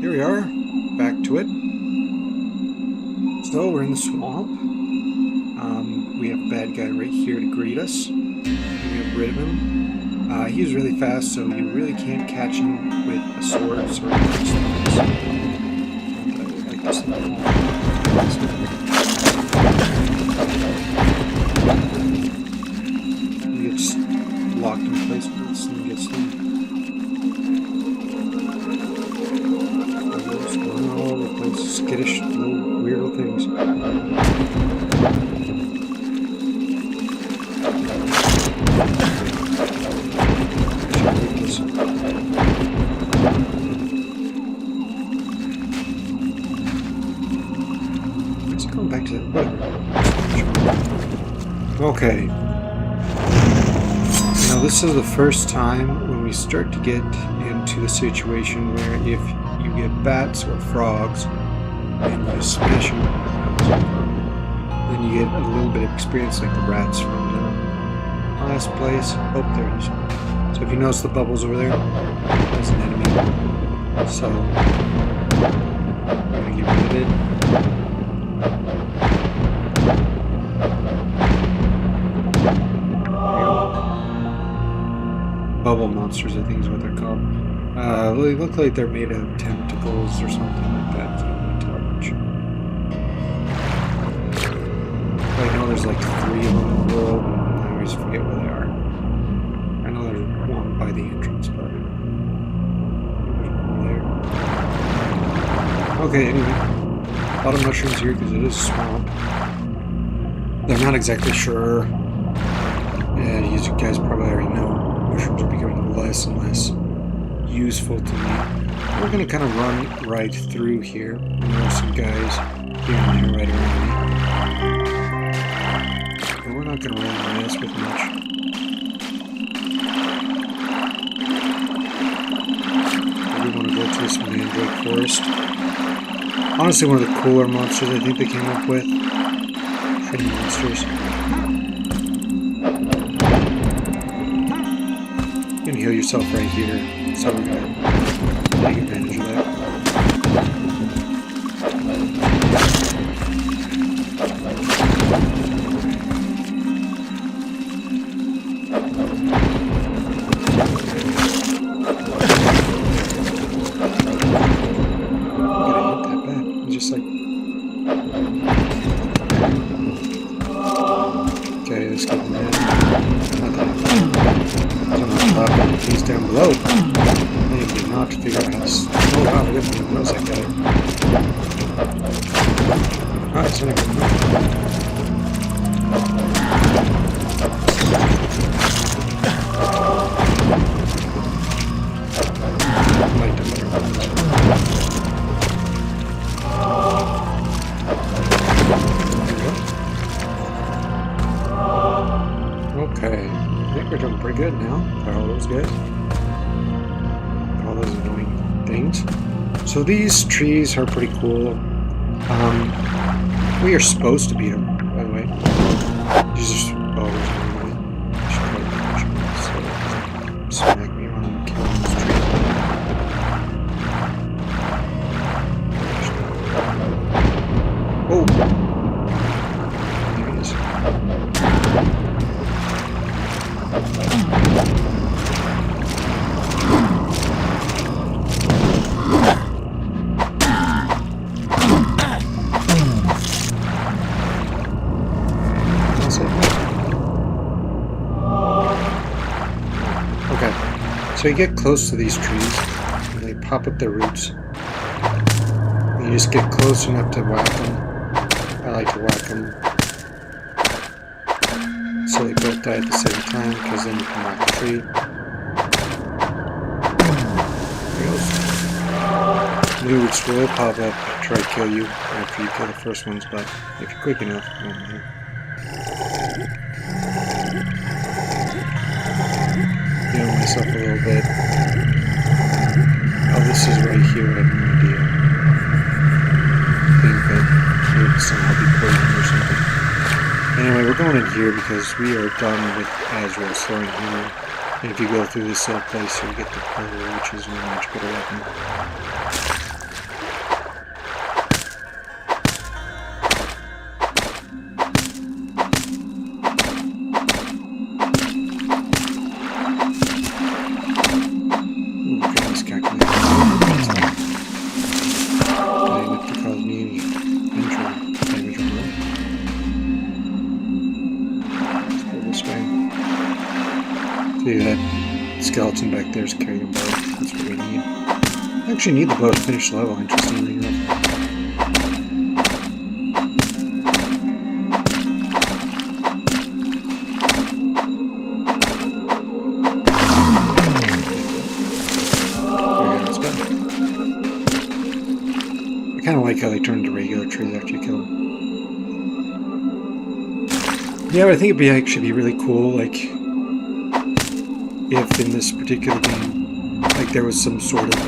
Here we are, back to it. So we're in the swamp. We have a bad guy right here to greet us. We get rid of him. He was really fast, so you really can't catch him with a sword or things. I like this thing. He gets locked in place when this thing gets through. All the place, skittish little weirdo things. Let's go back to that. Okay. Now this is the first time when we start to get into the situation where if you get bats or frogs and you smash them, then you get a little bit of experience like the rats from the last place. Oh, there it is. So if you notice the bubbles over there, that's an enemy. So I'm going to get rid of it. Bubble monsters, I think is what they're called. They look like they're made of tentacles or something like that. So I'm not tell much. I know there's like 3 of them in the world, and I always forget where they are. I know there's one by the entrance, but there's one there. Okay, anyway. A lot of mushrooms here because it is a swamp. They're not exactly sure. And you guys probably already know. Mushrooms are becoming less and less useful to me. We're going to kind of run right through here. There's some guys here and there right around me. And we're not going to really mess with much. We want to go to this mandrake forest. Honestly, one of the cooler monsters I think they came up with. Tree monsters. You can heal yourself right here, so we're going to take advantage of that. I'm gonna hit that bad. I'm just like... Okay, let's get him in. He's down below. They did not figure out how to... Oh wow, look at him. What was that guy? Alright, it's not good. Light up there. Okay. I think we're doing pretty good now. Got all those guys. All those annoying things. So these trees are pretty cool. We are supposed to beat them, by the way. Jesus. Oh, there's one way. I should probably push him. So smack me around and kill this tree. Oh! There he is. Okay, so you get close to these trees, and they pop up their roots. And you just get close enough to whack them. I like to whack them so they both die at the same time, because then you can whack the tree. There he goes. New roots will pop up to try to kill you after you kill the first ones, but if you're quick enough, it won't matter. Heal myself a little bit. Oh, this is right here, I have no idea. I think that it would somehow be poison or something. Anyway, we're going in here because we are done with Azrael storing here. And if you go through this place, you'll get the pearl, which is a much better weapon. skeleton back there is carrying a bow. That's what we need. I actually need the bow to finish the level, interestingly enough. I kind of like how they turn into regular trees after you kill them. Yeah, but I think it'd be actually be really cool, like, if in this particular game, like, there was some sort of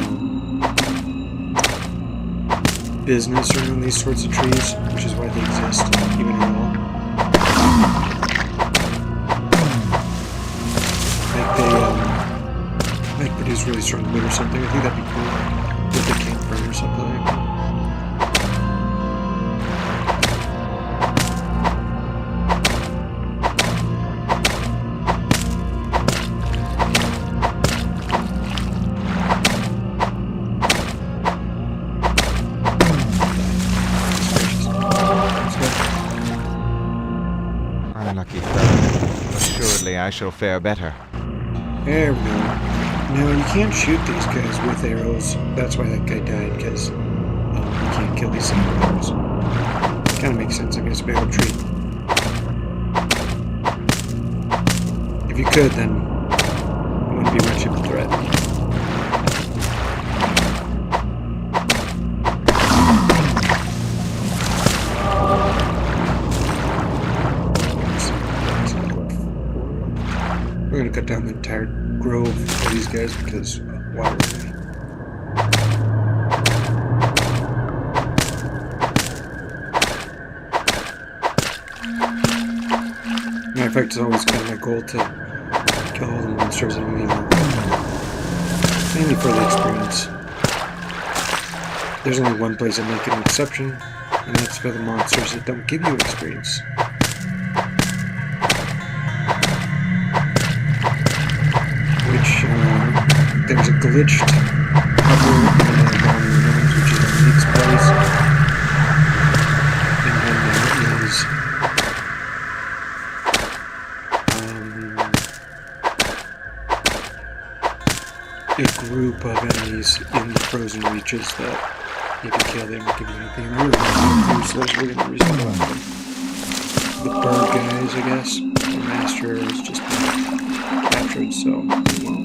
business around these sorts of trees, which is why they exist, even at all. Like they produce really strong wood or something. I think that'd be cool. With a campfire or something like that. Unlucky fellow. Assuredly I shall fare better. There we go. No, you can't shoot these guys with arrows. That's why that guy died, because you can't kill these things with arrows. Kind of makes sense. I mean, it's a big old tree. If you could, then it wouldn't be much of a threat. We're going to cut down the entire grove of these guys because water. Matter of fact, it's always kind of my goal to kill all the monsters and mainly for the experience. There's only one place I make an exception, and that's for the monsters that don't give you experience. Which, there's a glitched cover in the environment, which is a mixed place. And then there is a group of enemies in the frozen reaches that if you kill them, will give you anything. And I really want to so there's really no reason to go after them. The bird guys, I guess. The master is just captured, so he won't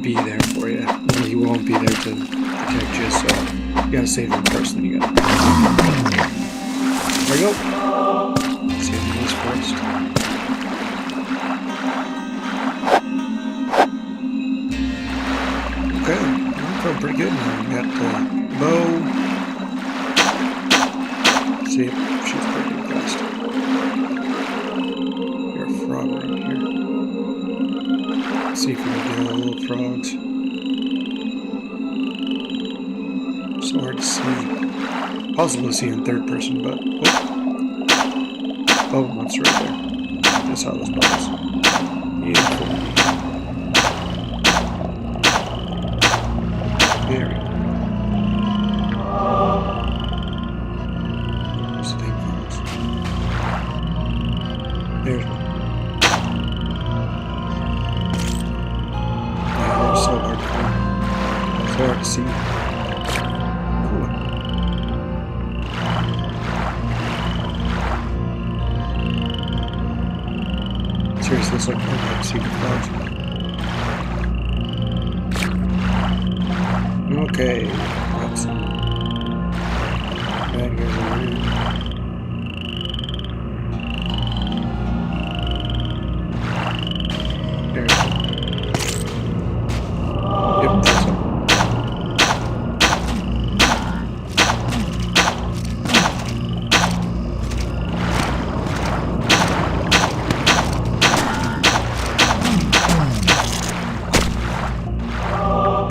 be there for you. Well, he won't be there to protect you, so you gotta save him first, then you gotta. There we go. Save these first. Okay, I'm feeling pretty good now. We got the bow. See, she's pretty fast. You're a frog around here. Let's see if we can get all the little frogs. So hard to see. Possible to see in third person, but oh, monster right there. Just saw those bubbles. Beautiful. There we go. There's the big frogs. There's one. Yeah, they're so hard to find. So hard to see. Seriously, it's like hard to see the frogs. Okay, got some bad guys over here. There we go. Yep, that's it.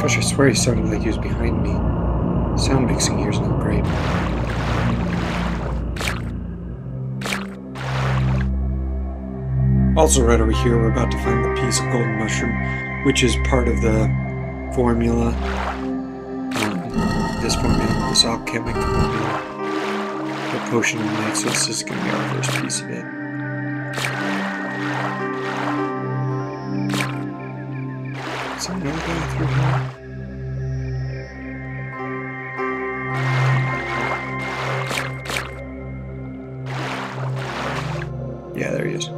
Gosh, I swear he sounded like he was behind me. Sound mixing here is not great. Also right over here, we're about to find the piece of golden mushroom, which is part of the formula. This alchemic formula. The potion of light, so this is going to be our first piece of it. Is there another guy through here? Yeah, there he is.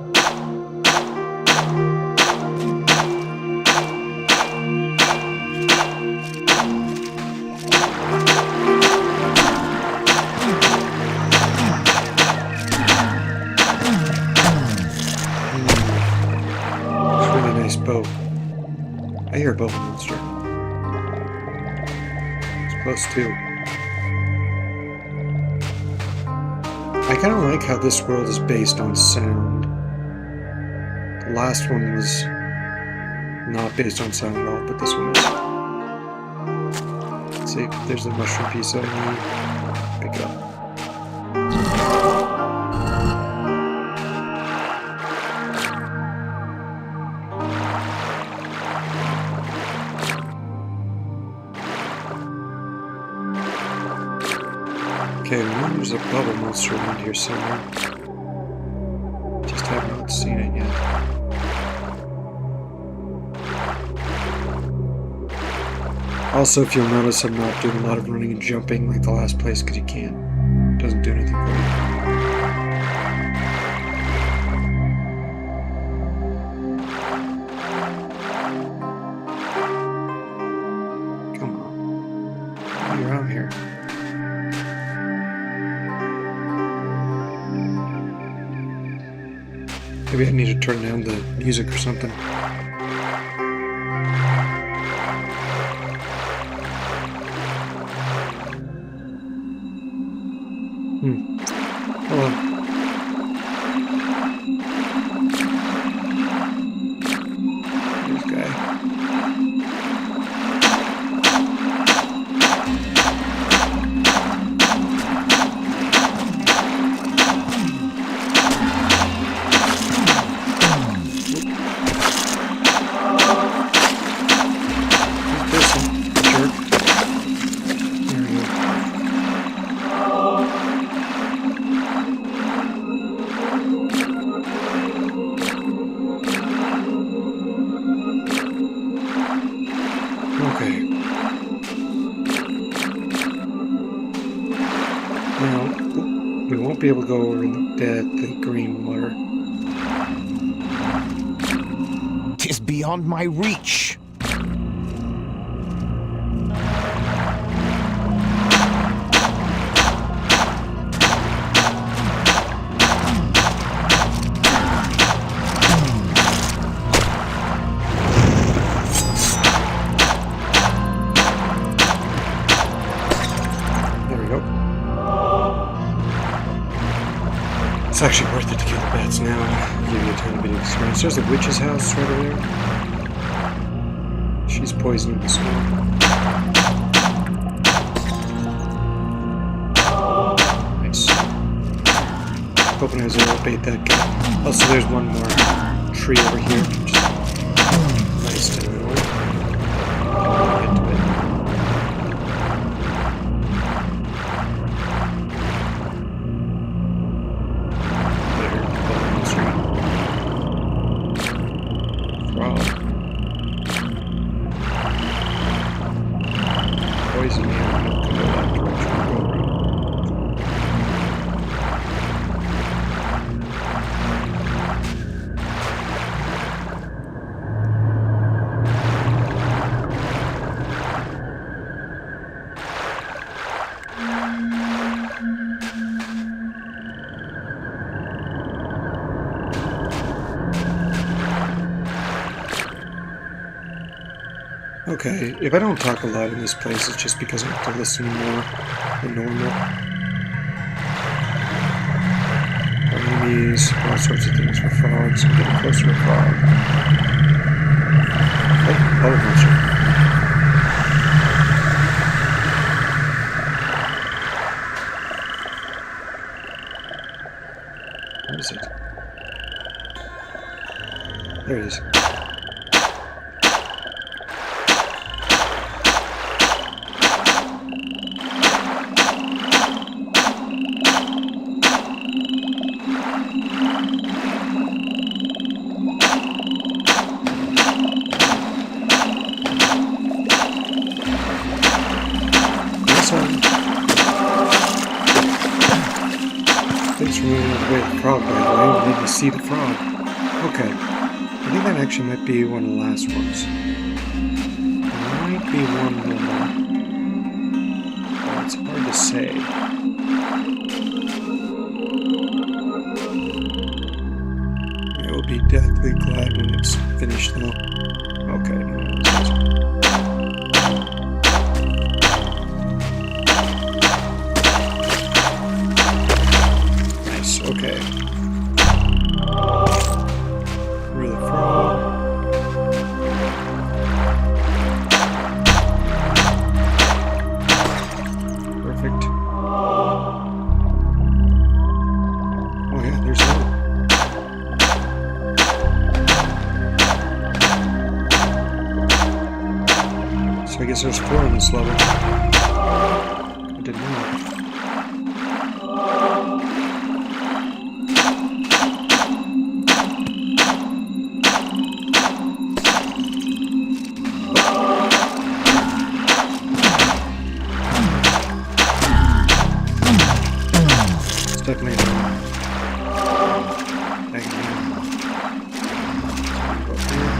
Bow. I hear a bow monster. It's close too. I kind of like how this world is based on sound. The last one was not based on sound at all, but this one is. Let's see, there's the mushroom piece that I need. Pick it up. Okay, we know there's a bubble monster around here somewhere. Just have not seen it yet. Also, if you'll notice, I'm not doing a lot of running and jumping like the last place because you can't. It doesn't do anything for you. Come on. You're out here. Maybe I need to turn down the music or something. Hello. This guy. Okay. Now, we won't be able to go over the green water. 'Tis beyond my reach. It's actually worth it to kill the bats now. Give you a tiny bit of experience. There's the witch's house right over there. She's poisoning the smoke. Nice. Hoping I was able to bait that guy. Also, there's one more tree over here. Just nice to know. Get to it. Poison me, I'm not going to go that direction. Okay, if I don't talk a lot in this place, it's just because I have to listen more than normal. For enemies, all sorts of things for frogs. I'm getting closer to a frog. Oh, monster. Where is it? There it is. away the frog, by the way. We need to see the frog. Okay. I think that actually might be one of the last ones. There might be one more. But it's hard to say. I will be deathly glad when it's finished, though. Okay. Nice, okay. Really frog. Perfect. Oh yeah, there's one. So I guess there's 4 on this level. I didn't know. It's definitely the thing here. Go here.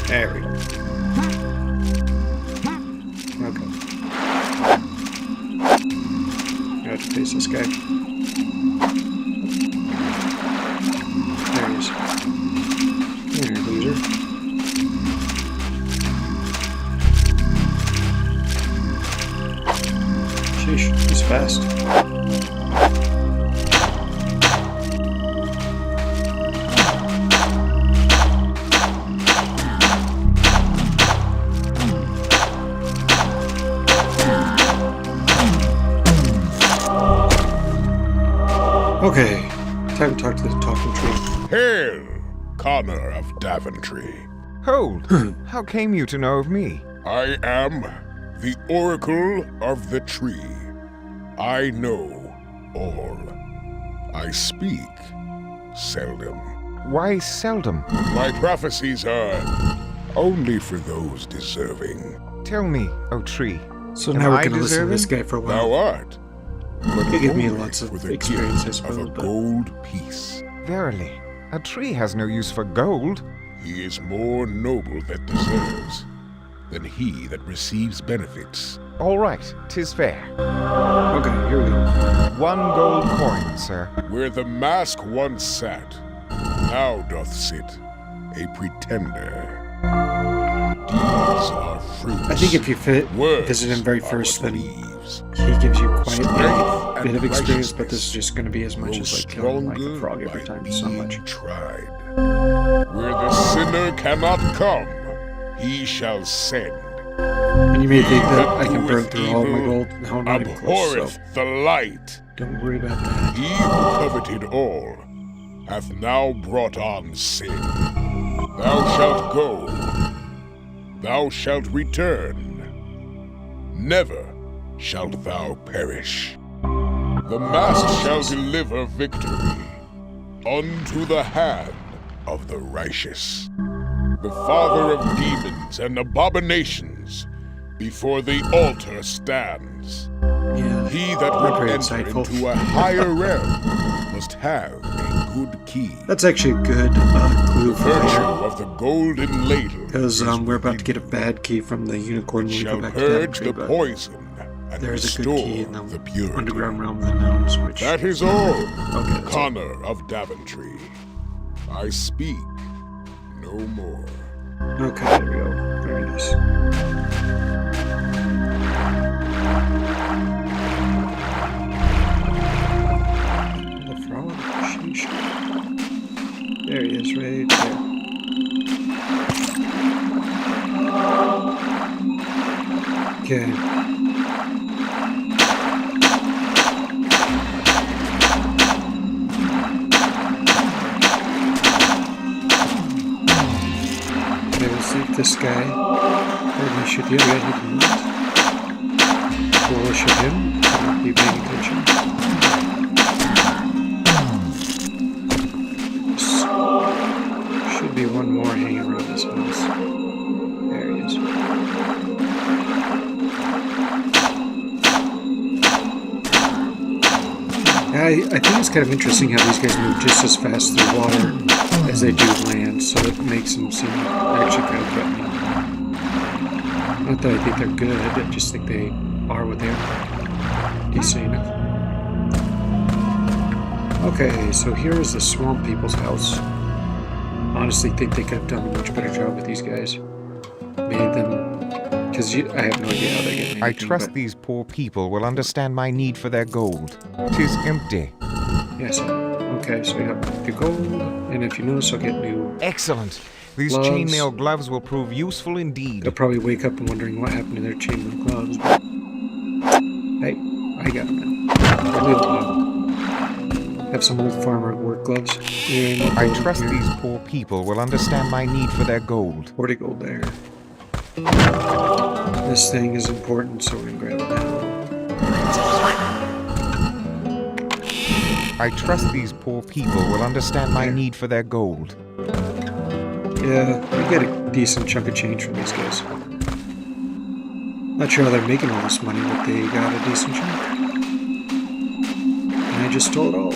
There we go. Okay. I have to face this guy. There he is. There, loser. Sheesh, he's fast. Okay, time to talk to the talking tree. Hail, Connor of Daventry. Hold! How came you to know of me? I am the Oracle of the Tree. I know all. I speak seldom. Why seldom? My prophecies are only for those deserving. Tell me, O tree. So Am now we're I going to listen to this deserving? guy for a Thou while. art. But He gave me only lots of for the experience, I gift suppose, of a but- gold piece. Verily, a tree has no use for gold. He is more noble that deserves than he that receives benefits. All right, 'tis fair. Okay, here we go. 1 gold coin, sir. Where the mask once sat, now doth sit a pretender. Deeds are fruits. I think if you Words visit him very are first, what then leaves. he gives you quite a Strength bit of and experience, but this is righteousness just going to be as much grow as like killing like a stronger frog every by time, so being much. tried. Where the sinner cannot come, he shall send. And you may think that I can burn Doeth through all of my evil, gold. No, not even close, so abhorreth the light. don't worry about that. He who coveted all hath now brought on sin. Thou shalt go. Thou shalt return. Never shalt thou perish. The mask shall deliver victory unto the hand of the righteous. The father of demons and abominations before the altar stands. Yeah, He that not would very enter insightful. into a higher realm must have a good key. That's actually a good clue for Virtue later. of the golden ladle. Because is we're about to within get a bad key from the unicorn when we go shall back to purge Daventry, the but poison and there's a restore good key in the the purity. underground realm of the gnomes, which... That is all, Okay, that's all. Connor of Daventry. I speak no more. Okay, there we go. Very nice. The frog? Sheesh. There he is, right there. Okay. Okay, we'll see if this guy, or we should the other guy he did not. We'll shoot him. Not be paying attention. Should be one more hanging around this house. There he is. I think it's kind of interesting how these guys move just as fast through water as they do land, so it makes them seem actually kind of threatening. Not that I think they're good, I just think they are what they are. Decent enough. Okay, so here is the swamp people's house. Honestly think they could have done a much better job with these guys. Made them... Because I have no idea how they get anything, I trust these poor people will understand my need for their gold. 'Tis empty. Yes, okay, so we got the gold, and if you notice, I'll get new... Excellent. These gloves. chainmail gloves will prove useful indeed. They'll probably wake up and wondering what happened to their chainmail gloves, but... Hey, I got them now. I'll leave them alone. Have some old farmer work gloves. And I trust these poor people will understand my need for their gold. 40 gold there. This thing is important, so we're gonna grab it now. I trust these poor people will understand my need for their gold. Yeah, we get a decent chunk of change from these guys. Not sure how they're making all this money, but they got a decent chunk. And I just stole it all.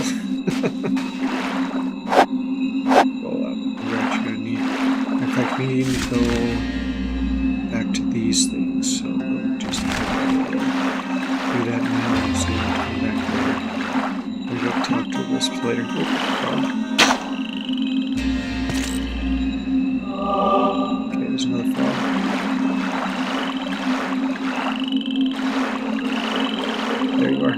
We're actually gonna need... In fact, we need to go back to these things, so we'll just do that now, so we can come back later. We'll go talk to Wisps later. Okay, there's another frog. There you are.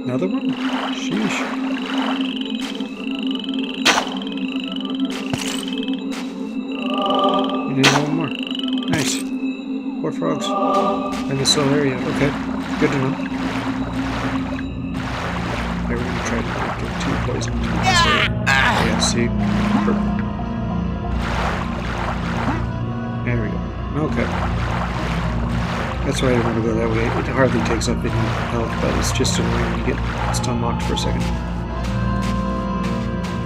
Another one? Sheesh. You need one more. Nice. 4 frogs. In this whole area. Okay. Good to know. Okay, we're gonna try to not get too poisoned. Yeah, see? Perfect. There we go. Okay. That's why I want to go that way. It hardly takes up any health, but it's just annoying when you get stun locked for a second.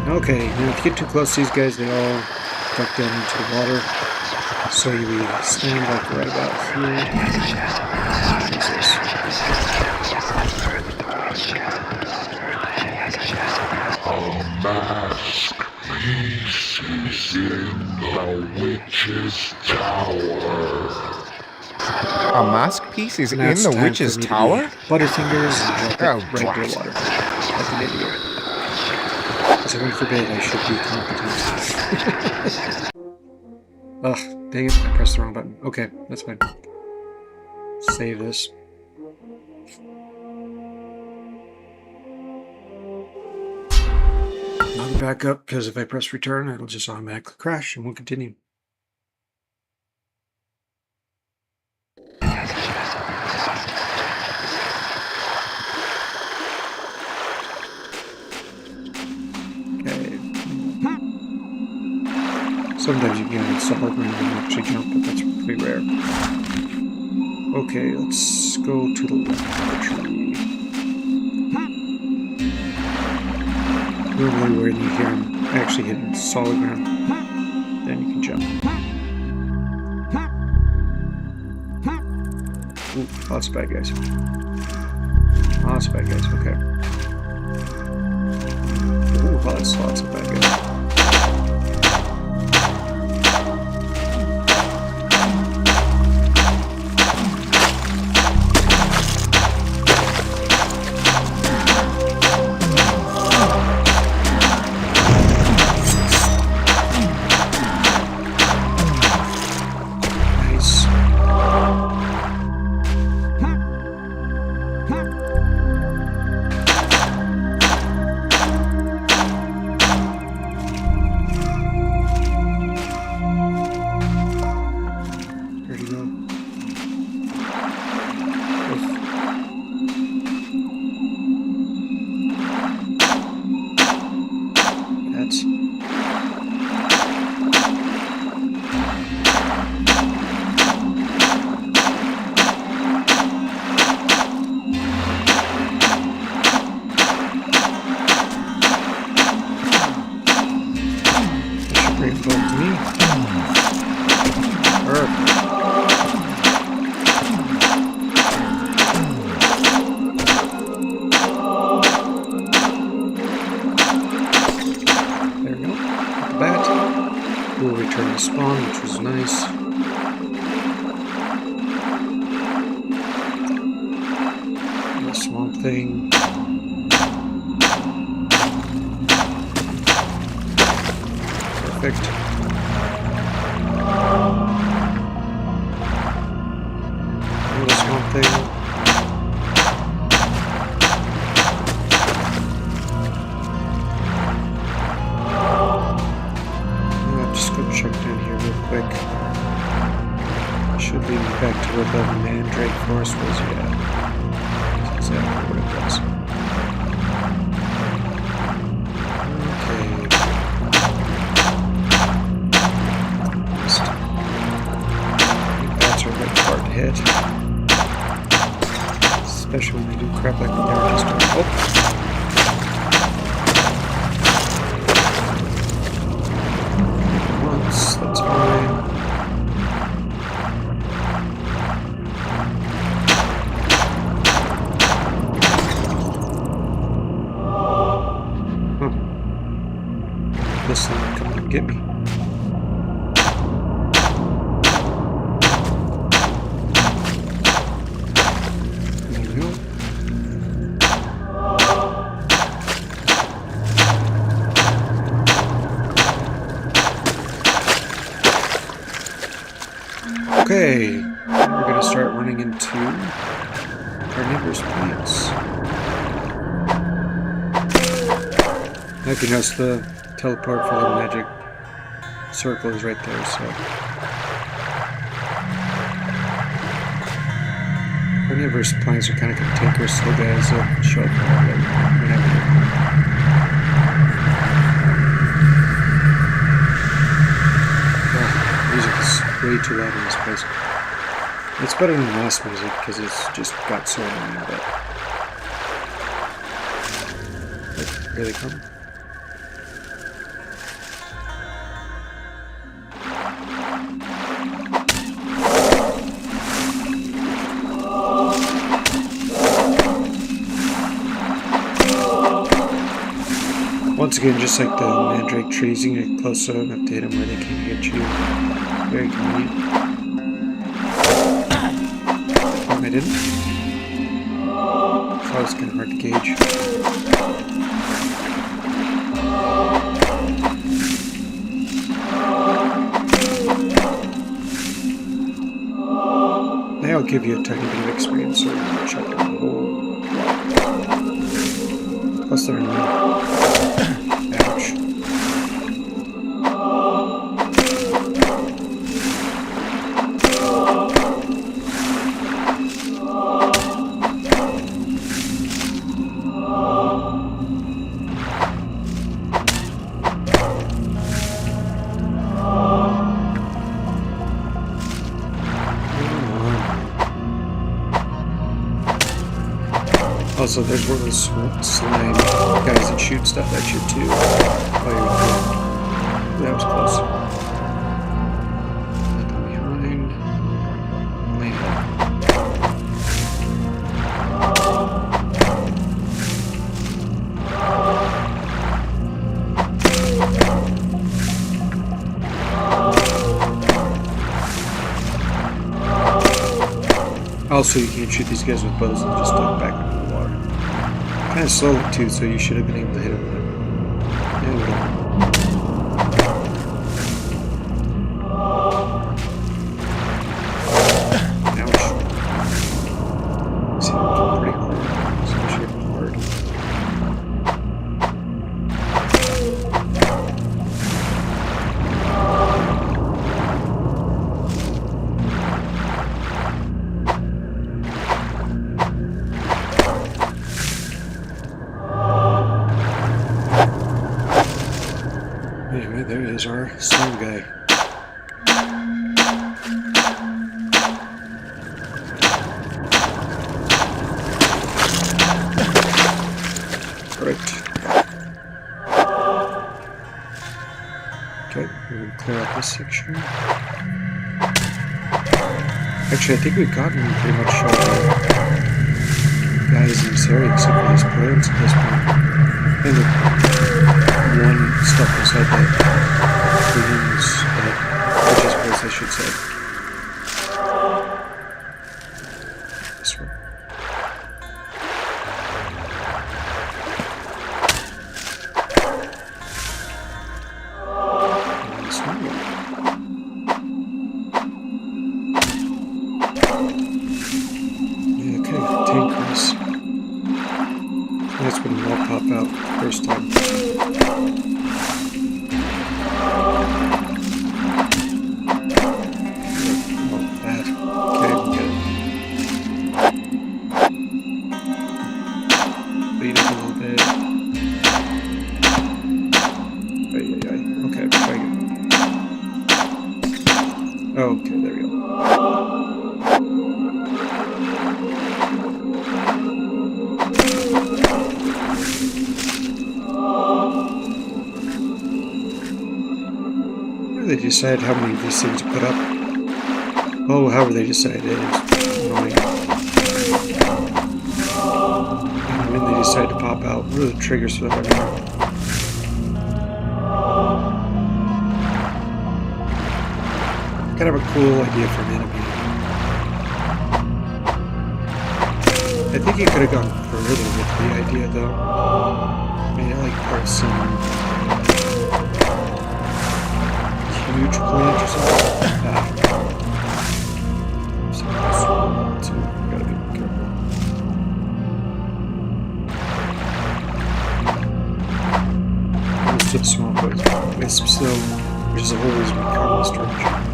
Okay, now if you get too close to these guys, they all duck down into the water. So you stand like right about here. Jesus. A mask pieces in the witch's tower. A mask piece is Now in it's the time witch's for me to tower? eat Butterfingers and drop it Oh, right into drat. the water. Like an idiot. Because heaven forbid I should be competent. Ugh, dang it, I pressed the wrong button. Okay, that's fine. Save this. Not back up, because if I press return, it'll just automatically crash and we'll continue. Sometimes you can get a solid ground and actually jump, but that's pretty rare. Okay, let's go to the left of the tree. Normally when you hear him actually hitting solid ground, then you can jump. Ooh, lots of bad guys. Lots of bad guys, okay. Ooh, lots of bad guys. We'll return to spawn, which was nice. The swamp thing. Perfect. Little swamp thing. Just go check down here real quick. Should lead me back to where the mandrake forest was. Yeah, that's exactly what it was. That's a really hard to hit. Especially when they do crap like they were just doing. Oh! Once, that's fine. Huh. This thing come and get me. Okay, now we're going to start running into carnivorous plants. Now if you notice, the teleport for the magic circle is right there, so... Carnivorous plants are kind of cantankerous, so guys will show up whenever. Music is way too loud in this place. It's better than last music because it's just got so annoying, but here they come. Once again, just like the mandrake trees, you can get close enough to hit them where they can't get you. Very convenient. Oh, I didn't. So it's kind of hard to gauge. They'll give you a tiny bit of experience, so you're checking the whole lot. Plus they're annoying. Ouch. Also, there's one of those slime guys that shoot stuff at you too. Oh, that was close. Nothing behind. Lane ahead. Also, you can't shoot these guys with bows and just duck back into the water. Kind of slow too, so you should have been able to hit him. There we go. Ouch. See, that was pretty hard, especially hard. Anyway, there is our slime guy. Right. Okay, we're going to clear out this section. Actually, I think we've gotten pretty much guys in this area except for these plants at this point. And the one stuff inside that green's First time. Oh, that. Okay, we get it. Beat it a little bit. Okay, try again. Okay, there we go. Where do they decide how many of these things to put up? Oh, however they decide it is annoying. And when they decide to pop out, what are the triggers for that? Kind of a cool idea for an enemy. I think you could have gone further with the idea, though. Made it like part of some huge plant or something. So gotta be more careful. Most of the swamp wisps, though, which is the whole reason we come this direction.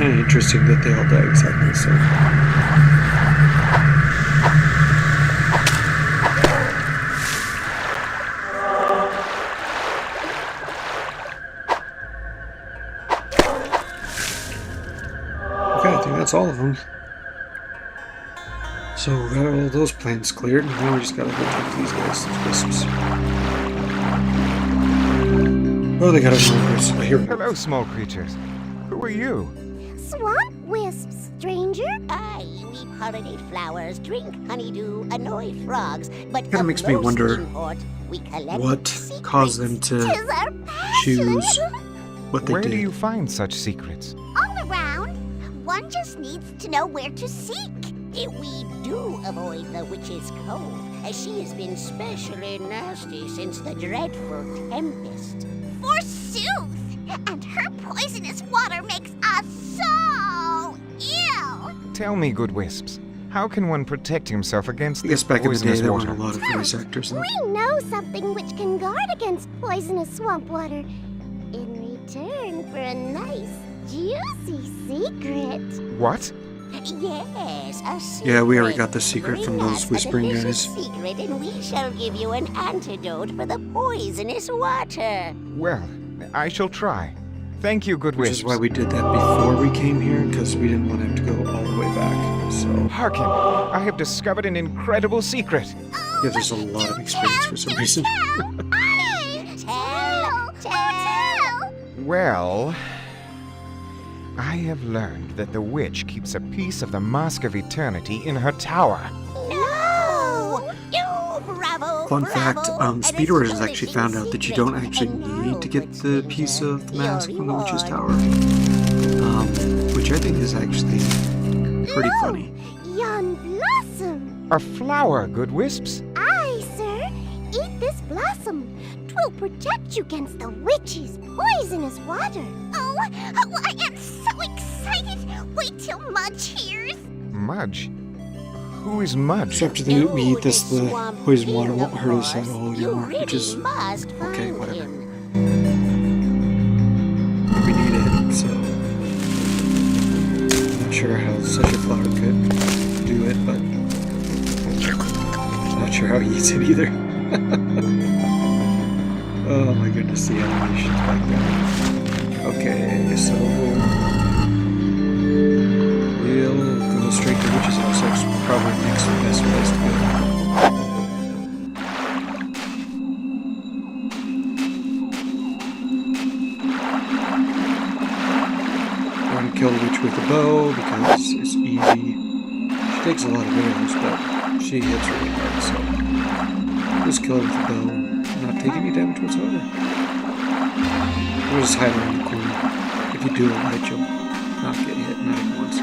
Interesting that they all die exactly the same. Okay, I think that's all of them. So we got all those plants cleared, and now we just gotta go take these guys, these wisps. Oh, they got a wisp. I hear them. Hello, small creatures. Who are you? Swamp wisps, stranger. Aye, we pollinate flowers, drink honeydew, annoy frogs, but Kinda makes me wonder what caused them to Tis our passion. choose what they Where did. do you find such secrets? All around. One just needs to know where to seek. We do avoid the witch's cove, as she has been specially nasty since the dreadful tempest. Forsooth! And her poisonous water makes us so ill! Tell me, good wisps, how can one protect himself against I guess this back in the day poisonous there water? weren't a lot of voice actors though. We know something which can guard against poisonous swamp water. In return for a nice, juicy secret. What? Yes, a secret. Yeah, we already got the secret from Bring those us a whispering delicious guys. secret, and we shall give you an antidote for the poisonous water. Well, I shall try. Thank you, good Which wisps. is why we did that before we came here, because we didn't want to have to go all the way back. So, Hearken, I have discovered an incredible secret. yeah, there's a lot of experience for some reason. Tell! Well, I have learned that the witch keeps a piece of the Mask of Eternity in her tower. No! You bravo! Fun bravo, fact, an speedrunners has actually astonishing found out that you don't secret, actually and need to get the could piece of the mask your from the witch's reward. tower. Which I think is actually pretty funny. Yon blossom! A flower, good wisps. Aye, sir. Eat this blossom. 'Twill protect you against the witch's poisonous water. Oh, I am so excited. Wait till Mudge hears. Mudge? Who is Mudge? So after we eat this, the poison water won't hurt us at all You anymore, really which is must okay, find whatever. him. we need it, so I'm not sure how such a flower could to do it, but I'm not sure how he eats it either. Oh my goodness, the animations back then. Okay, so we'll go straight to Witch's house. That's probably next best place to go. Kill the witch with a bow because it's easy. She takes a lot of arrows, but she hits really hard, so just kill her with a bow. Not take any damage whatsoever. We'll just hide her in the corner. If you do it right, you'll not get hit, not even once.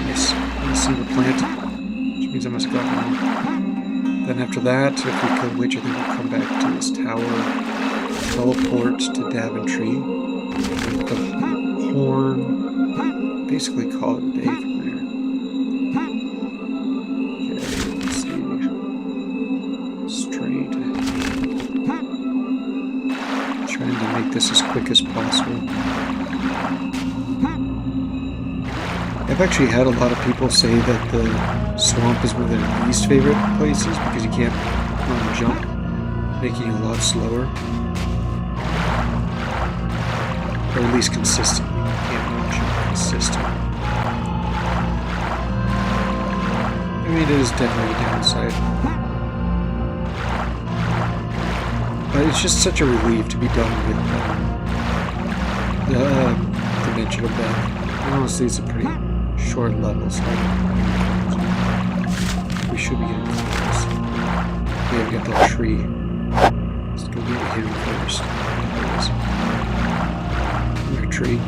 Nice. A single plant, which means I must go out now. Then after that, if we kill the witch, I think we'll come back to this tower, teleport to Daventry, with the horn, basically call it a day from there. Okay, let's see. Straight. Trying to make this as quick as possible. I've actually had a lot of people say that the swamp is one of their least favorite places because you can't run and jump, making it a lot slower. Or at least consistently. System. I mean, it is definitely a downside. But it's just such a relief to be done with the Dimension of Death. And honestly, it's a pretty short level, so we should be getting close. We have got that tree. Let's go get him first. Our tree.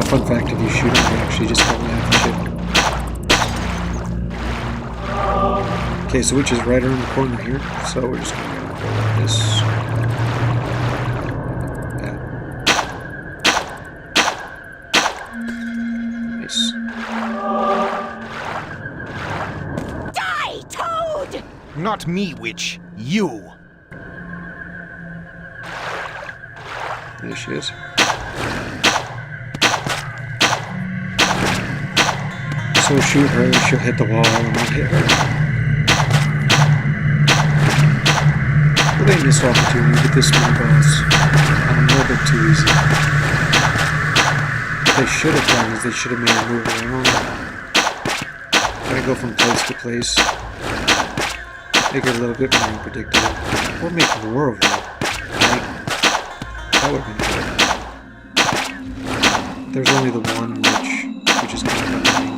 Fun fact, if you shoot him, you actually just don't have to shoot. Okay, so which is right around the corner here, so we're just going to go like this. Nice. Die, Toad! Not me, witch. You. There she is. So shoot her, she'll hit the wall, and I'll hit her. Well, they missed opportunity with this one boss. A little bit too easy. What they should have done is they should have made her move around. Gotta go from place to place. Make her a little bit more unpredictable. Or make more of her. Right? That would have been good. There's only the one which is kind of annoying.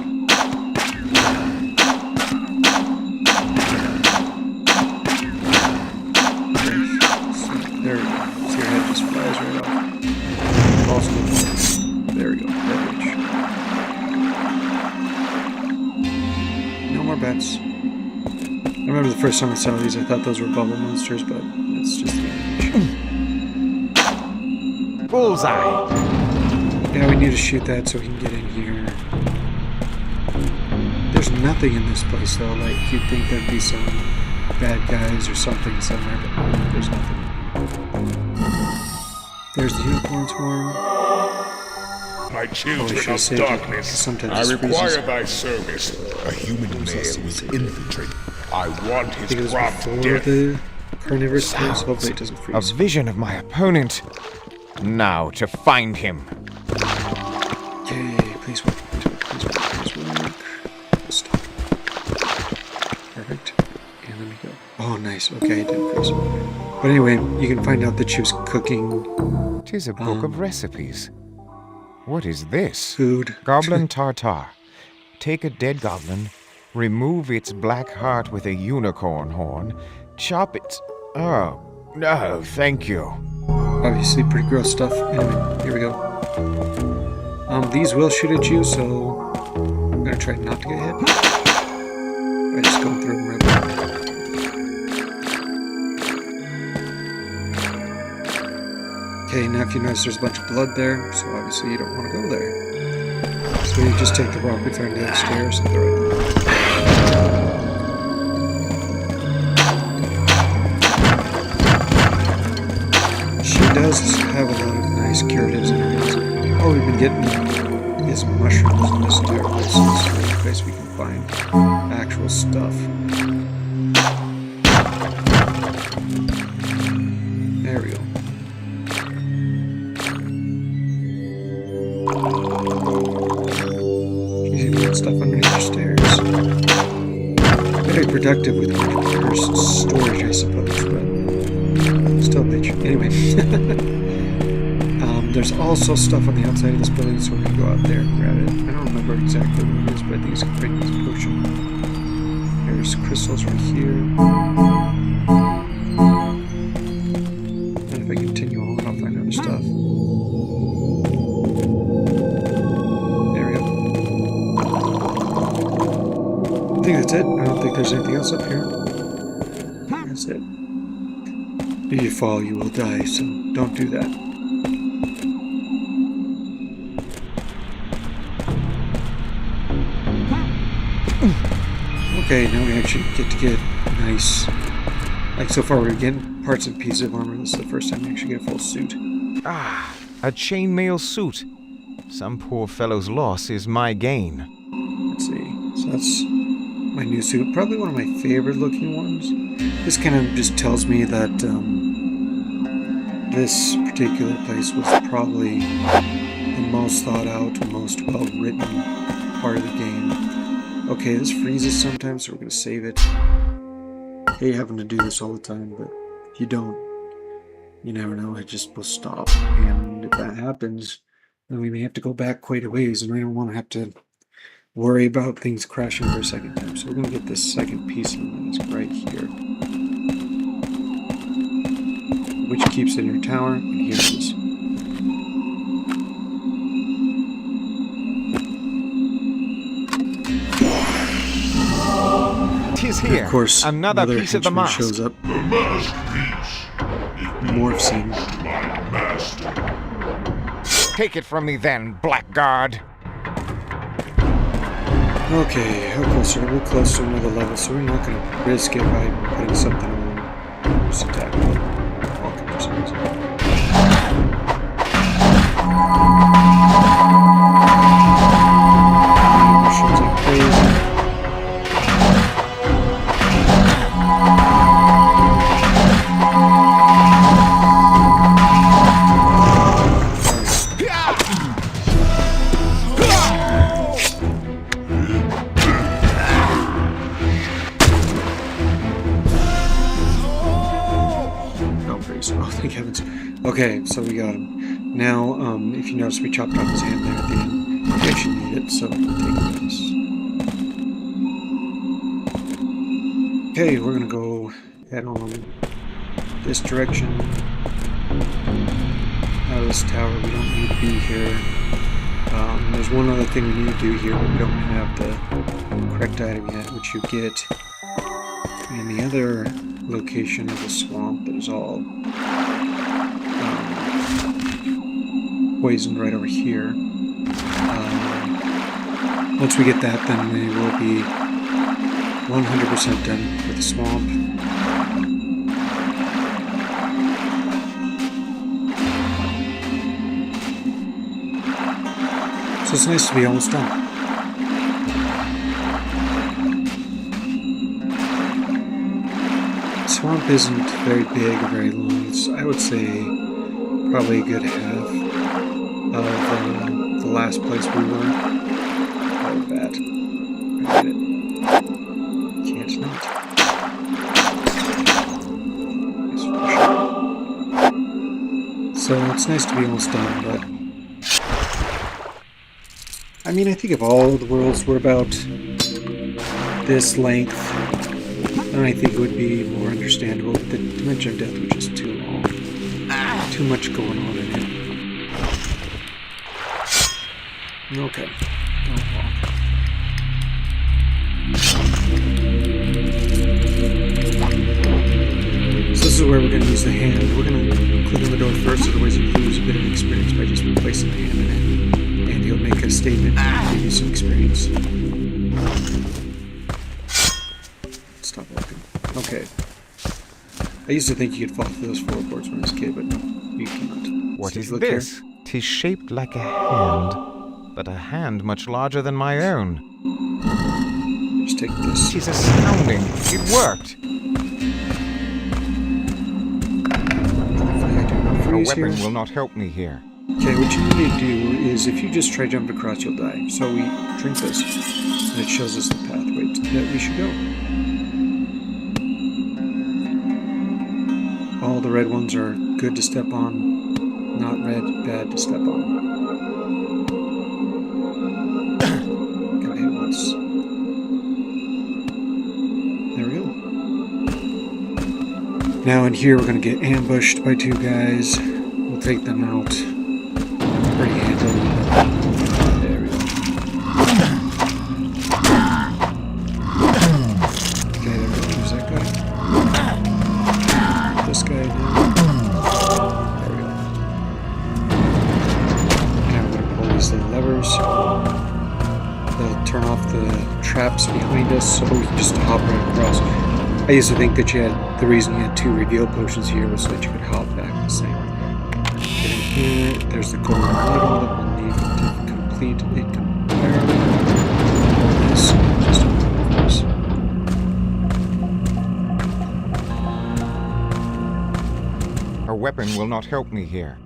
There we go. So your head just flies right off. Also, there we go. That witch. No more bats. I remember the first time I saw these, I thought those were bubble monsters, but it's just the animation. Bullseye. Yeah, we need to shoot that so we can get in here. There's nothing in this place, though. Like, you'd think there'd be some bad guys or something somewhere, but no, there's nothing. There's the unicorn's horn. My children should have of saved it, darkness, sometimes I it require freezes. thy service. A human male was infiltrated. I want I his think it was prompt before death. the carnivorous place. Sounds. Hopefully it doesn't A freeze. vision of my opponent. Now to find him. Okay, please work. Please work. Please work. Stop. Perfect. And let me go. Oh, nice. Okay, it didn't freeze. But anyway, you can find out that she was cooking 'Tis a book of recipes. What is this? food. Goblin tartar. Take a dead goblin, remove its black heart with a unicorn horn, chop it. Oh, no, thank you. Obviously, pretty gross stuff. Anyway, here we go. These will shoot at you, so I'm gonna try not to get hit. I just go through them right back. Okay, now if you notice there's a bunch of blood there, so obviously you don't want to go there. So you just take the rock we found downstairs and throw it. She does have a lot of nice curatives in her hands. All we've been getting is mushrooms in this entire place. So this is the only place we can find actual stuff. There we go. She's even got stuff underneath the stairs. Very productive with her storage, I suppose, but still a bitch. Anyway. There's also stuff on the outside of this building, so we're going to go out there and grab it. I don't remember exactly what it is, but I think it's a great potion. There's crystals right here. And if I continue on, I'll find other stuff. There we go. I think that's it. I don't think there's anything else up here. That's it. If you fall, you will die, so don't do that. Okay, now we actually get nice. Like so far, we're getting parts and pieces of armor. This is the first time we actually get a full suit. Ah, a chainmail suit. Some poor fellow's loss is my gain. Let's see. So that's my new suit. Probably one of my favorite looking ones. This kind of just tells me that this particular place was probably the most thought out, most well written part of the game. Okay, this freezes sometimes, so we're going to save it. I hate having to do this all the time, but if you don't, you never know, it just will stop. And if that happens, then we may have to go back quite a ways, and we don't want to have to worry about things crashing for a second time. So we're going to get this second piece of this right here, which keeps it in your tower, and here it is. Tis here. Of course, another piece of the mask. Shows up. The masterpiece. Morphs in. Take it from me then, blackguard. Okay, how close are we? We're close to another level, so we're not going to risk it by putting something on. Just attack it. Walking for some reason. Mushrooms like crazy. Oh, thank heavens. Okay, so we got him. Now, if you notice, we chopped off his hand there at the end. We actually need it, so we'll take this. Okay, we're gonna go head on this direction. Out of this tower, we don't need to be here. There's one other thing we need to do here, but we don't have the correct item yet, which you get in the other location of the swamp that is all poisoned right over here. Once we get that, then we will be 100% done with the swamp. So it's nice to be almost done. Swamp isn't very big or very long. It's, I would say, probably a good half of the last place we were. Oh, bad. I did it. Can't not. Yes, so it's nice to be almost done, but I mean, I think if all the worlds were about this length, then I think it would be more understandable. But the Dimension of Death was just too long. Too much going on in it. Okay. Don't walk. So this is where we're going to use the hand. We're going to click on the door first, otherwise you lose a bit of experience by just placing the hand in it. And he'll make a statement and give you some experience. Stop walking. Okay. I used to think you could fall through those floorboards when I was a kid, but no, you cannot. What So is look this? 'Tis shaped like a hand, but a hand much larger than my own. Here. Just take this. 'Tis astounding. It worked. Hopefully I do not A freeze weapon here. will not help me here. Okay, what you need to do is if you just try jumping across, you'll die. So we drink this, and it shows us the pathway that we should go. All the red ones are good to step on, not red, bad to step on. Got hit once. There we go. Now in here we're going to get ambushed by two guys. We'll take them out pretty handily. There we go. Okay, there we go. Who's that guy? This guy now. There we go. Now we're going to pull these little levers. They'll turn off the traps behind us so we can just hop right across. I used to think that the reason you had two reveal potions here was so that you could hop back the same way. Get in here, there's the golden needle that we'll need to complete a comparison. This just open across. A weapon will not help me here.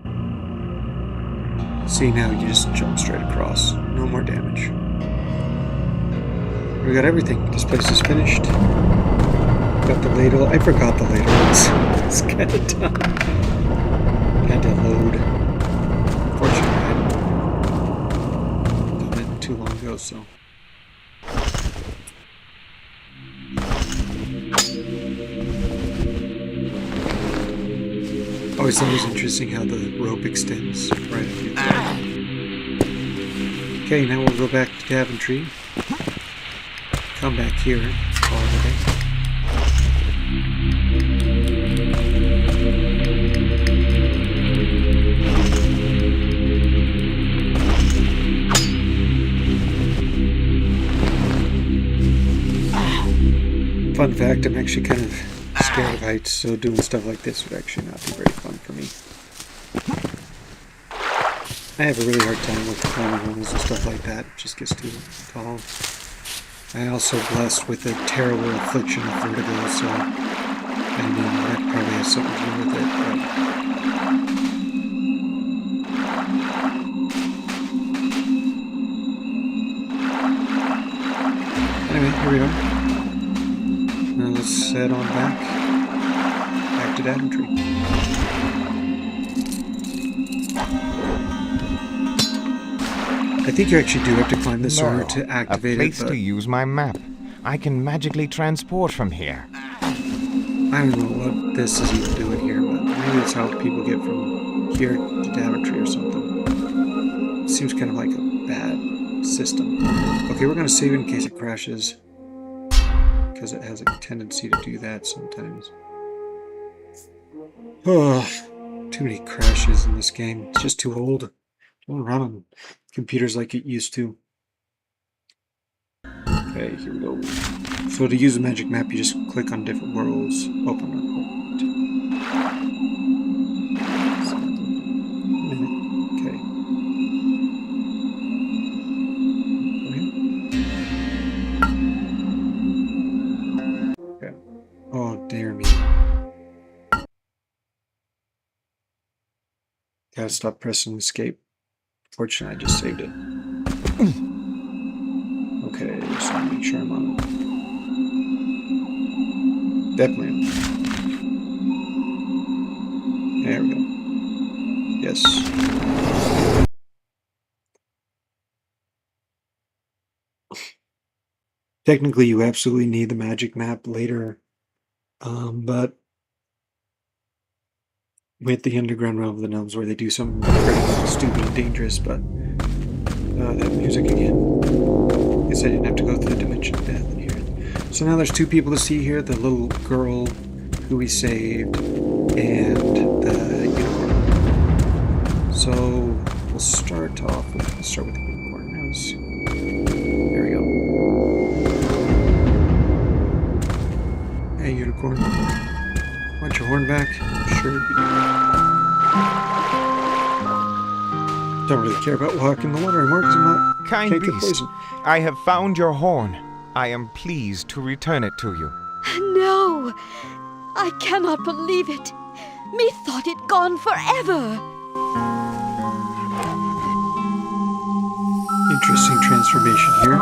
See, now you just jump straight across. No more damage. We got everything. This place is finished. Got the ladle. I forgot the ladle. It's kind of done. Had to load. Unfortunately, I hadn't done it too long ago, so. Always thought it was interesting how the rope extends right up your back. Okay, now we'll go back to Daventry. Come back here. Call it a day. Fun fact, I'm actually kind of scared of heights, so doing stuff like this would actually not be very fun for me. I have a really hard time with climbing walls and stuff like that. It just gets too tall. I also blessed with a terrible affliction of vertigo, so I mean that probably has something to do with it. But anyway, here we are. Now let's head on back to Daventry. I think you actually do have to climb this order to activate a place it, but to use my map. I can magically transport from here. I don't know what this is even doing here, but maybe it's how people get from here to Daventry or something. It seems kind of like a bad system. Okay, we're going to save it in case it crashes, because it has a tendency to do that sometimes. Oh, too many crashes in this game. It's just too old. Don't run on computers like it used to. Okay, here we go. So to use a magic map, you just click on different worlds. Open up. Okay. Okay. Oh, dear me. Gotta stop pressing escape. Fortunately, I just saved it. Okay, so make sure I'm on it. Definitely on it. There we go. Yes. Technically, you absolutely need the magic map later, but with the underground realm of the gnomes where they do something pretty stupid and dangerous, but that music again. Guess I didn't have to go through the dimension of death in here. So now there's two people to see here. The little girl who we saved, and the unicorn. So we'll start off with, the unicorn. There we go. Hey, unicorn. Want your horn back? Sure. Don't really care about walking the water anymore because I'm not. Kind Can't get beast, poisoned. I have found your horn. I am pleased to return it to you. No! I cannot believe it! Methought it gone forever! Interesting transformation here.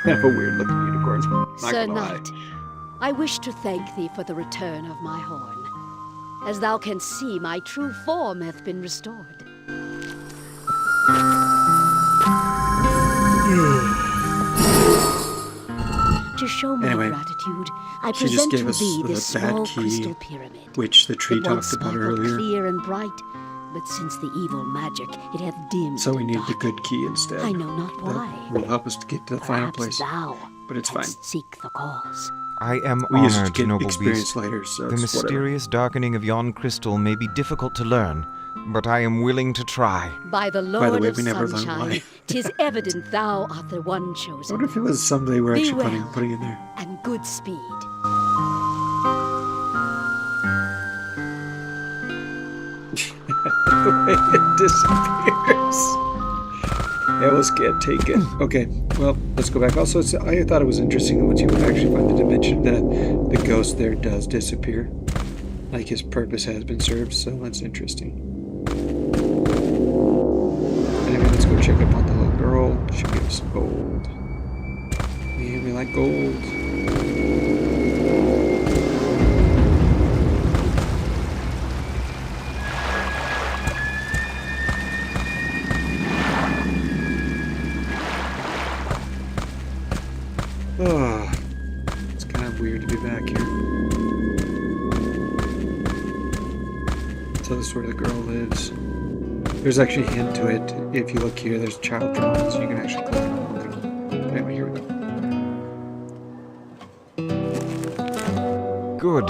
Kind of a weird looking unicorn. Not Sir gonna lie. Knight, I wish to thank thee for the return of my horn. As thou canst see, my true form hath been restored. To show my Anyway, gratitude, I she just present gave to us thee the this bad small key, crystal pyramid. which the tree It once talked about sparkled earlier. clear and bright, but since the evil magic, it hath dimmed So we and need the darkened. good key instead. I know not why. That will help us to get to the final Perhaps place. thou But it's fine. canst seek the cause. I am We used to honored, get noble experience beast. later, so The it's whatever. mysterious darkening of yon crystal may be difficult to learn, but I am willing to try. By the Lord way, of we never learned Sunshine, why. 'tis evident thou art the one I chosen. wonder if it was somebody we're Be actually well. putting in there. And good speed. The way it disappears. I almost can't take it. Okay, well, let's go back. Also, I thought it was interesting that once you actually find the dimension, the ghost there does disappear. Like his purpose has been served, so that's interesting. Anyway, let's go check up on the little girl. She'll give us some gold. Yeah, we like gold. Oh, it's kind of weird to be back here. So this is where the girl lives. There's actually a hint to it. If you look here, there's a child drawing, so you can actually click on it. Look at it. Anyway, here we go. Good.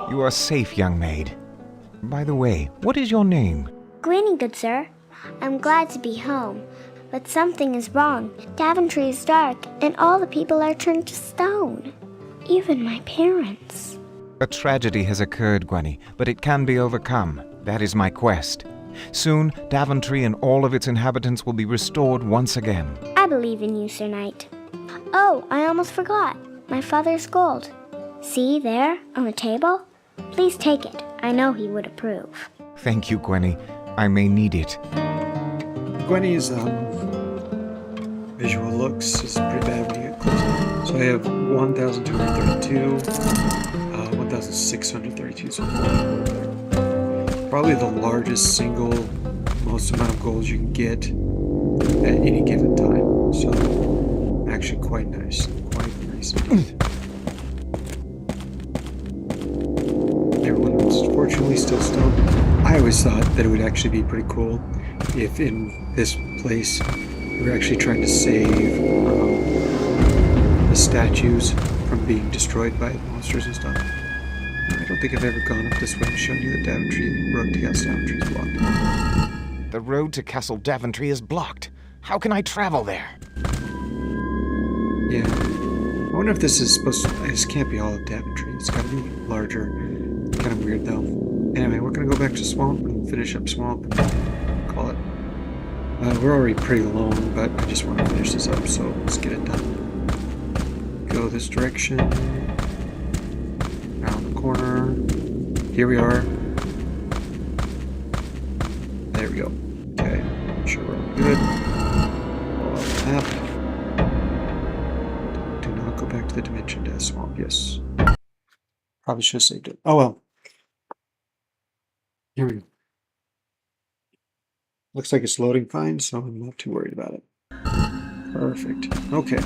You are safe, young maid. By the way, what is your name? Granny, good sir. I'm glad to be home. But something is wrong. Daventry is dark, and all the people are turned to stone. Even my parents. A tragedy has occurred, Gwenny, but it can be overcome. That is my quest. Soon, Daventry and all of its inhabitants will be restored once again. I believe in you, Sir Knight. Oh, I almost forgot. My father's gold. See there, on the table? Please take it. I know he would approve. Thank you, Gwenny. I may need it. Gwenny's visual looks is pretty bad when you get close. So I have 1,232, 1,632 so far. Probably the largest single, most amount of gold you can get at any given time. So actually quite nice. Quite nice indeed. Everyone's fortunately still stoned. I always thought that it would actually be pretty cool if in this place we were actually trying to save the statues from being destroyed by monsters and stuff. I don't think I've ever gone up this way and shown you the Daventry road to Castle Daventry is blocked. The road to Castle Daventry is blocked. How can I travel there? Yeah. I wonder if this is supposed to... This can't be all of Daventry. It's gotta be larger. Kind of weird though. Anyway, we're gonna go back to Swamp and finish up Swamp and call it. We're already pretty long, but I just want to finish this up, so let's get it done. Go this direction. Around the corner. Here we are. There we go. Okay. Make sure we're all good. Follow the map. Do not go back to the Dimension Death Swamp. Yes. Probably should have saved it. Oh well. Here we go. Looks like it's loading fine, so I'm not too worried about it. Perfect. Okay.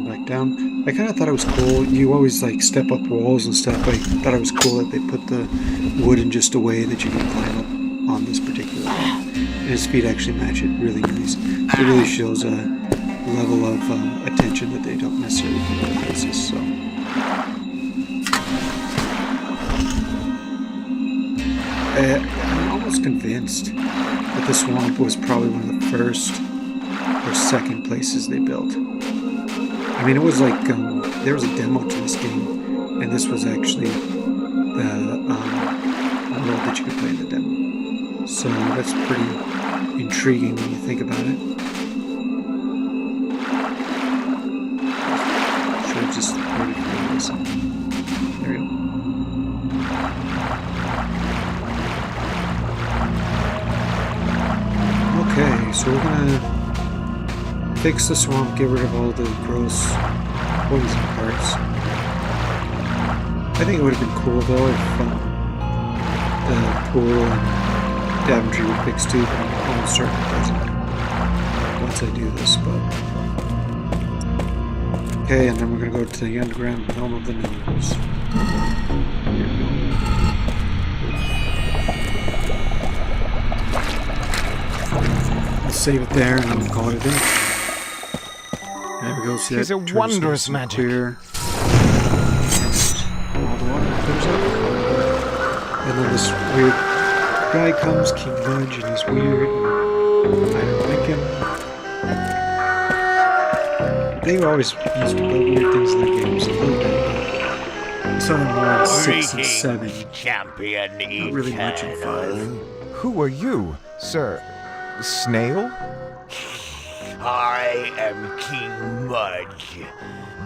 Back down. I kind of thought it was cool. You always like step up walls and stuff, but I thought it was cool that they put the wood in just a way that you can climb up on this particular his feet actually match it really nice. It really shows a level of attention that they don't necessarily put on faces. So. I'm almost convinced that the swamp was probably one of the first or second places they built. I mean, it was like there was a demo to this game, and this was actually the world that you could play in the demo. So that's pretty intriguing when you think about it. Should have just waited for this. There we go. Okay, so we're gonna fix the swamp, get rid of all the gross poison parts. I think it would have been cool though if the pool and Daventry would fix too, but I'm almost certain it doesn't once I do this, but... Okay, and then we're gonna go to the underground realm of the gnomes. Here we go. Save it there and then we'll call it a day. There we go. See, He's that a turns wondrous nice and magic. clear. And all the water comes up. And then this weird guy comes, King Mudge, and he's weird. And I don't like him. They always used to build weird things in their games. A little bit, but some of them were on 6 and 7. Champion Not really much in 5. Who are you, sir? Snail? I am King Mudge.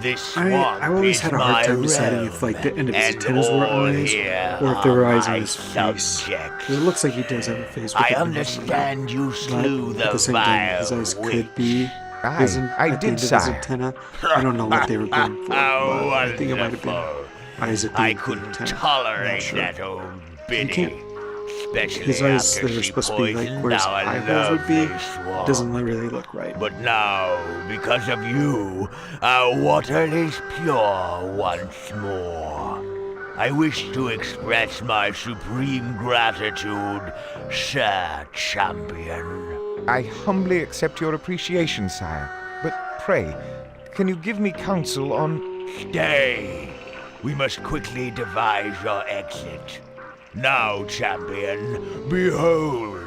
This swamp I always is had a hard my time deciding realm, if like the end of his and antennas were all eyes here or if there were are eyes on my his face. subjects. It looks like he does have a face. With I the antennas on it. understand you slew But at the the same time, his vile eyes witch. could be. I at the did, end of his sire. antenna. I don't know what they were going for. How But I think it might have been wonderful. eyes at the I end of the couldn't antenna. I'm not tolerate sure. that old can't- biddy. Especially His eyes after that are she supposed to be like poisoned where his our eye holes would be lovely swamp. doesn't really look right. But now, because of you, our water is pure once more. I wish to express my supreme gratitude, Sir Champion. I humbly accept your appreciation, sire. But pray, can you give me counsel on... Stay. We must quickly devise your exit. Now, Champion, behold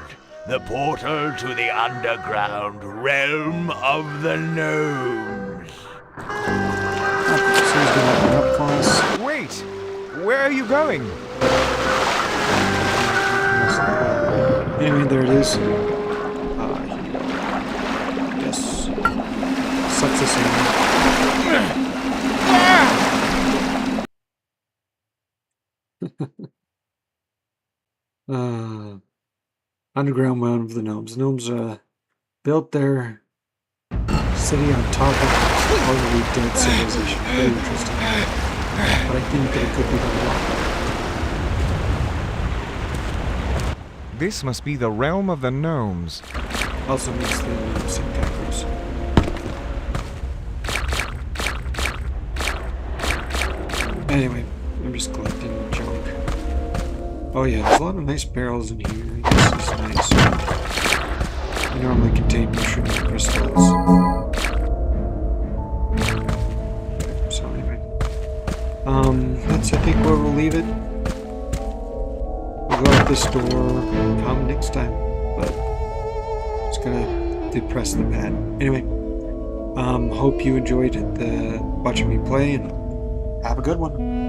the portal to the underground realm of the gnomes. Okay, so he's gonna open up for us. Wait! Where are you going? Anyway, there it is. Yes. Sucks us in. Underground realm of the gnomes. The gnomes built their city on top of already dead civilization. Very interesting. But I think that it could be the one. This must be the realm of the gnomes. Also makes the gnomes seem kind of gross. Anyway, I'm just collecting junk. Oh yeah, there's a lot of nice barrels in here. This is nice. They normally contain mushroom crystals. So anyway, that's I think where we'll leave it. We'll go out this door, come next time, but it's gonna depress the pad. Anyway, hope you enjoyed watching me play, and have a good one.